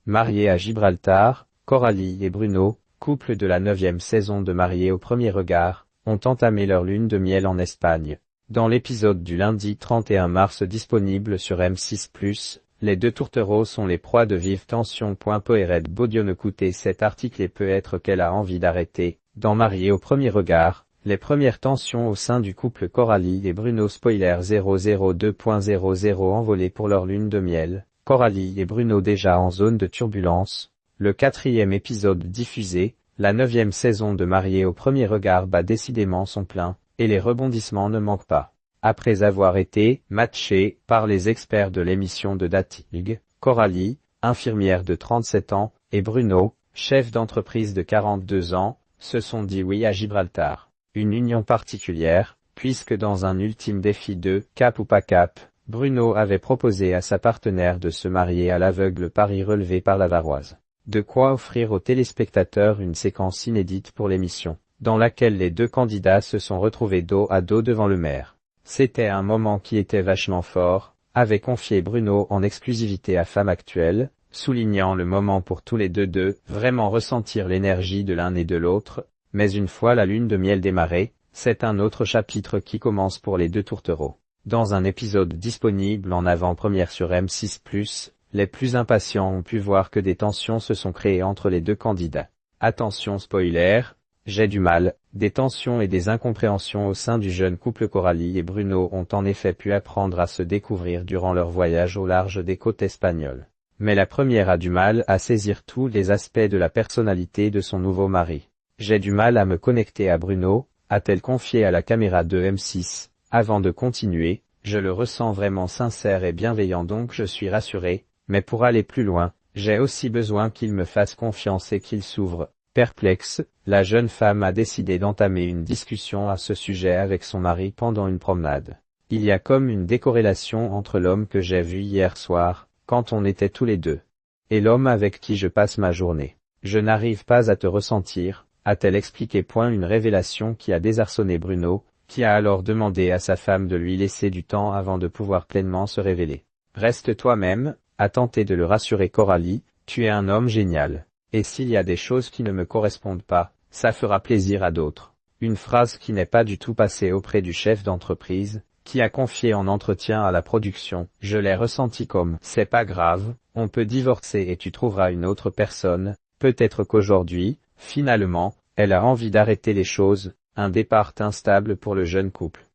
Mariés à Gibraltar, Coralie et Bruno, couple de la 9e saison de Mariés au premier regard, ont entamé leur lune de miel en Espagne. Dans l'épisode du lundi 31 mars disponible sur M6+, les deux tourtereaux sont les proies de vives tensions. Poëred Bodion écoutez cet article et peut-être qu'elle a envie d'arrêter. Dans Mariés au premier regard, les premières tensions au sein du couple Coralie et Bruno spoiler 002.00 envolés pour leur lune de miel. Coralie et Bruno déjà en zone de turbulence. Le 4e épisode diffusé, la 9e saison de Mariés au premier regard bat décidément son plein, et les rebondissements ne manquent pas. Après avoir été matchée par les experts de l'émission de dating, Coralie, infirmière de 37 ans, et Bruno, chef d'entreprise de 42 ans, se sont dit oui à Gibraltar. Une union particulière, puisque dans un ultime défi de « cap ou pas cap », Bruno avait proposé à sa partenaire de se marier à l'aveugle, pari relevé par la Varoise. De quoi offrir aux téléspectateurs une séquence inédite pour l'émission, dans laquelle les deux candidats se sont retrouvés dos à dos devant le maire. C'était un moment qui était vachement fort, avait confié Bruno en exclusivité à Femme Actuelle, soulignant le moment pour tous les deux de vraiment ressentir l'énergie de l'un et de l'autre, mais une fois la lune de miel démarrée, c'est un autre chapitre qui commence pour les deux tourtereaux. Dans un épisode disponible en avant-première sur M6+, les plus impatients ont pu voir que des tensions se sont créées entre les deux candidats. Attention spoiler, j'ai du mal, des tensions et des incompréhensions au sein du jeune couple Coralie et Bruno ont en effet pu apprendre à se découvrir durant leur voyage au large des côtes espagnoles. Mais la première a du mal à saisir tous les aspects de la personnalité de son nouveau mari. J'ai du mal à me connecter à Bruno, a-t-elle confié à la caméra de M6. Avant de continuer, je le ressens vraiment sincère et bienveillant donc je suis rassuré, mais pour aller plus loin, j'ai aussi besoin qu'il me fasse confiance et qu'il s'ouvre. Perplexe, la jeune femme a décidé d'entamer une discussion à ce sujet avec son mari pendant une promenade. Il y a comme une décorrélation entre l'homme que j'ai vu hier soir, quand on était tous les deux, et l'homme avec qui je passe ma journée. Je n'arrive pas à te ressentir, a-t-elle expliqué. Une révélation qui a désarçonné Bruno, qui a alors demandé à sa femme de lui laisser du temps avant de pouvoir pleinement se révéler. Reste toi-même, a tenté de le rassurer Coralie, tu es un homme génial. Et s'il y a des choses qui ne me correspondent pas, ça fera plaisir à d'autres. Une phrase qui n'est pas du tout passée auprès du chef d'entreprise, qui a confié en entretien à la production. Je l'ai ressenti comme « c'est pas grave, on peut divorcer et tu trouveras une autre personne, peut-être qu'aujourd'hui, finalement, elle a envie d'arrêter les choses ». Un départ instable pour le jeune couple.